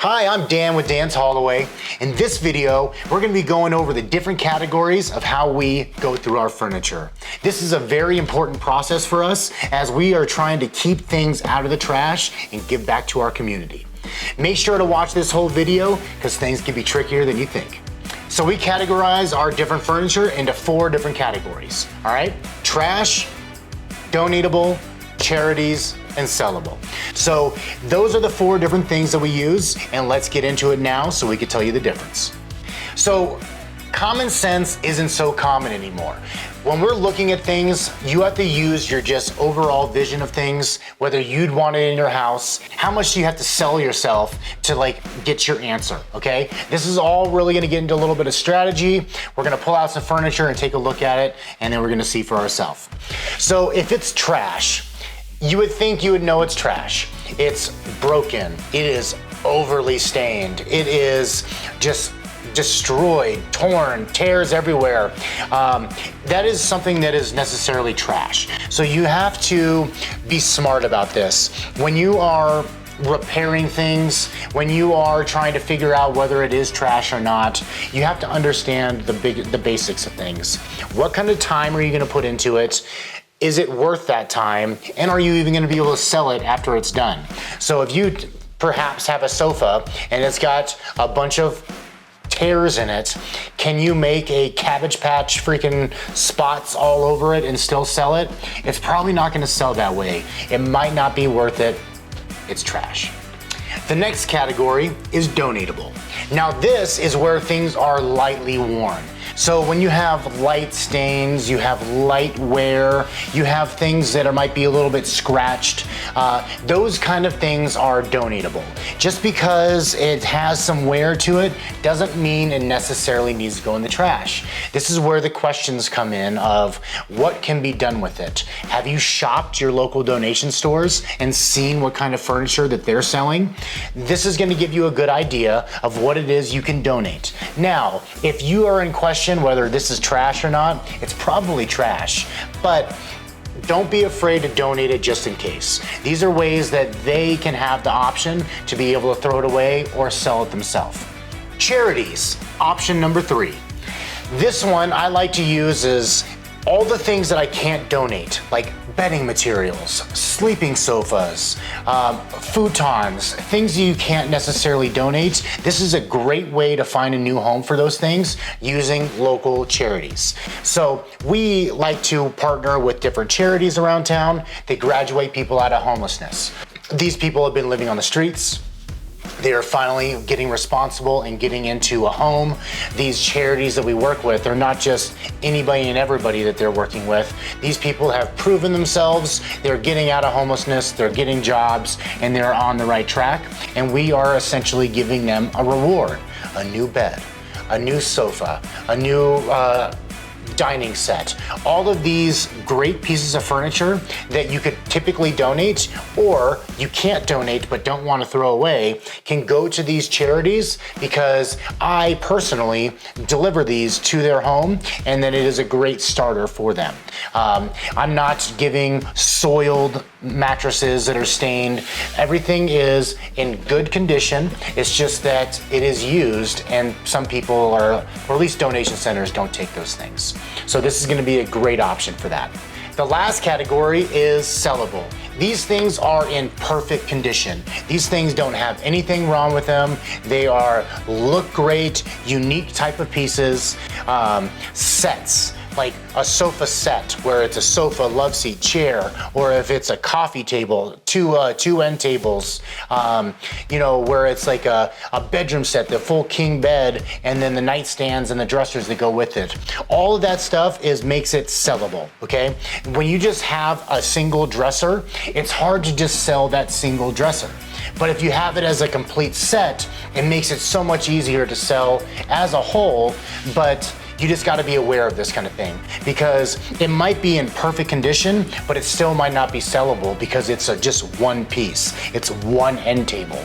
Hi, I'm Dan with Dan's Haulaway. In this video, we're gonna be going over the different categories of how we go through our furniture. This is a very important process for us as we are trying to keep things out of the trash and give back to our community. Make sure to watch this whole video because things can be trickier than you think. So we categorize our different furniture into 4 different categories, all right? Trash, donatable, charities, and sellable. So those are the 4 different things that we use, and let's get into it now so we can tell you the difference. So common sense isn't so common anymore. When we're looking at things, you have to use your just overall vision of things, whether you'd want it in your house, how much do you have to sell yourself to get your answer, okay? This is all really gonna get into a little bit of strategy. We're gonna pull out some furniture and take a look at it, and then we're gonna see for ourselves. So if it's trash, you would think you would know it's trash. It's broken, it is overly stained, it is just destroyed, torn, tears everywhere. That is something that is necessarily trash. So you have to be smart about this. When you are repairing things, when you are trying to figure out whether it is trash or not, you have to understand the basics of things. What kind of time are you gonna put into it? Is it worth that time? And are you even gonna be able to sell it after it's done? So if you perhaps have a sofa and it's got a bunch of tears in it, can you make a Cabbage Patch freaking spots all over it and still sell it? It's probably not gonna sell that way. It might not be worth it. It's trash. The next category is donatable. Now this is where things are lightly worn. So when you have light stains, you have light wear, you have things that might be a little bit scratched, those kind of things are donatable. Just because it has some wear to it doesn't mean it necessarily needs to go in the trash. This is where the questions come in of what can be done with it. Have you shopped your local donation stores and seen what kind of furniture that they're selling? This is gonna give you a good idea of what it is you can donate. Now, if you are in question whether this is trash or not, it's probably trash, but don't be afraid to donate it just in case. These are ways that they can have the option to be able to throw it away or sell it themselves. Charities, option number 3. This one I like to use is all the things that I can't donate, like bedding materials, sleeping sofas, futons, things you can't necessarily donate. This is a great way to find a new home for those things using local charities. So we like to partner with different charities around town. They graduate people out of homelessness. These people have been living on the streets. They are finally getting responsible and getting into a home. These charities that we work with, they're not just anybody and everybody that they're working with. These people have proven themselves. They're getting out of homelessness, they're getting jobs, and they're on the right track. And we are essentially giving them a reward, a new bed, a new sofa, a new dining set. All of these great pieces of furniture that you could typically donate, or you can't donate but don't want to throw away, can go to these charities because I personally deliver these to their home, and then it is a great starter for them. I'm not giving soiled mattresses that are stained. Everything is in good condition. It's just that it is used, and some people or at least donation centers don't take those things. So this is gonna be a great option for that. The last category is sellable. These things are in perfect condition. These things don't have anything wrong with them. They look great, unique type of pieces, sets. Like a sofa set where it's a sofa, love seat, chair, or if it's a coffee table, two end tables, where it's like a bedroom set, the full king bed, and then the nightstands and the dressers that go with it. All of that stuff makes it sellable, okay? When you just have a single dresser, it's hard to just sell that single dresser. But if you have it as a complete set, it makes it so much easier to sell as a whole, but you just gotta be aware of this kind of thing because it might be in perfect condition, but it still might not be sellable because it's just one piece. It's one end table,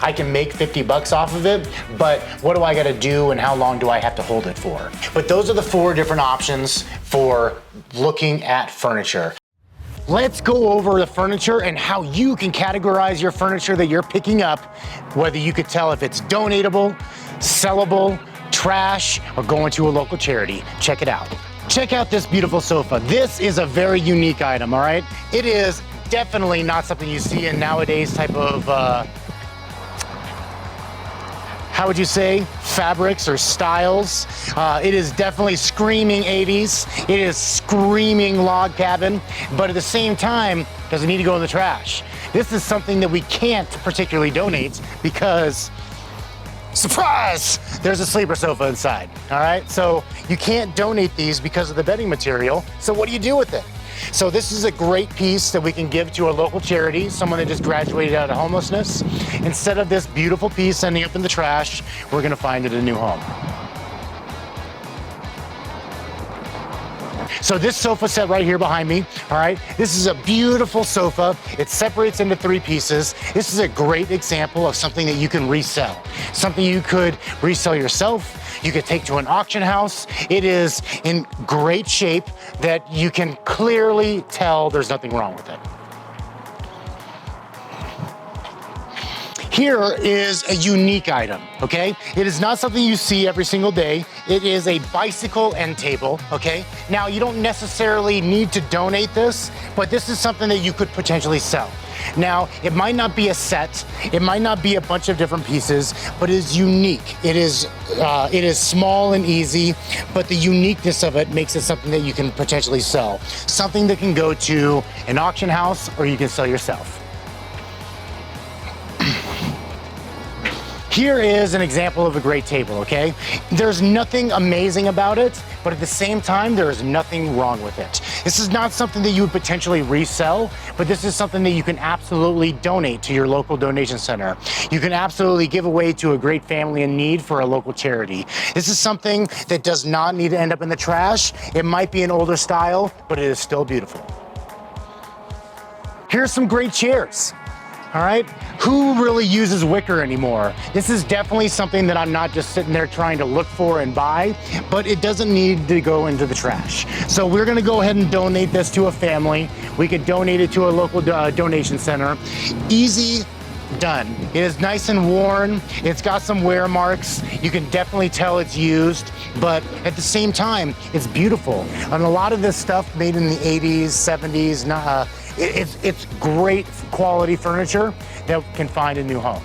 I can make 50 bucks off of it, but what do I gotta do and how long do I have to hold it for? But those are the 4 different options for looking at furniture. let's go over the furniture and how you can categorize your furniture that you're picking up, whether you could tell if it's donatable, sellable, trash, or going to a local charity. Check it out. Check out this beautiful sofa. This is a very unique item, all right? It is definitely not something you see in nowadays type of, how would you say, fabrics or styles. It is definitely screaming 80s. It is screaming log cabin, but at the same time, doesn't need to go in the trash. This is something that we can't particularly donate because, surprise, there's a sleeper sofa inside, all right? So you can't donate these because of the bedding material, so what do you do with it? So this is a great piece that we can give to a local charity, someone that just graduated out of homelessness. Instead of this beautiful piece ending up in the trash, we're gonna find it a new home. So this sofa set right here behind me, all right, this is a beautiful sofa. It separates into 3 pieces. This is a great example of something that you can resell. Something you could resell yourself, you could take to an auction house. It is in great shape that you can clearly tell there's nothing wrong with it. Here is a unique item, okay? It is not something you see every single day. It is a bicycle end table, okay? Now, you don't necessarily need to donate this, but this is something that you could potentially sell. Now, it might not be a set, it might not be a bunch of different pieces, but it is unique. It is small and easy, but the uniqueness of it makes it something that you can potentially sell. Something that can go to an auction house or you can sell yourself. Here is an example of a great table, okay? There's nothing amazing about it, but at the same time, there is nothing wrong with it. This is not something that you would potentially resell, but this is something that you can absolutely donate to your local donation center. You can absolutely give away to a great family in need for a local charity. This is something that does not need to end up in the trash. It might be an older style, but it is still beautiful. Here's some great chairs. All right, who really uses wicker anymore? This is definitely something that I'm not just sitting there trying to look for and buy, but it doesn't need to go into the trash. So we're gonna go ahead and donate this to a family. We could donate it to a local donation center. Easy done. It is nice and worn. It's got some wear marks. You can definitely tell it's used, but at the same time, it's beautiful. And a lot of this stuff made in the 80s, 70s, it's great quality furniture that can find a new home.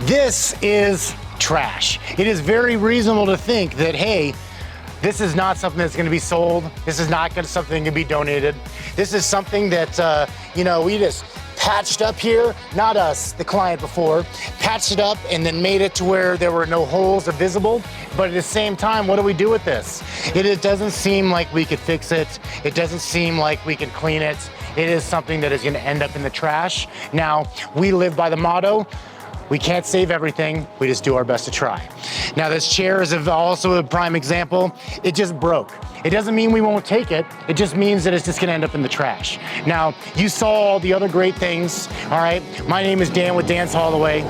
This is trash. It is very reasonable to think that, hey, this is not something that's gonna be sold. This is not something that can be donated. This is something that, we just patched up here, not us, the client before, patched it up and then made it to where there were no holes visible. But at the same time, what do we do with this? It doesn't seem like we could fix it. It doesn't seem like we can clean it. It is something that is gonna end up in the trash. Now, we live by the motto, we can't save everything, we just do our best to try. Now this chair is also a prime example. It just broke. It doesn't mean we won't take it, it just means that it's just gonna end up in the trash. Now, you saw all the other great things, all right? My name is Dan with Dan's Haul Away.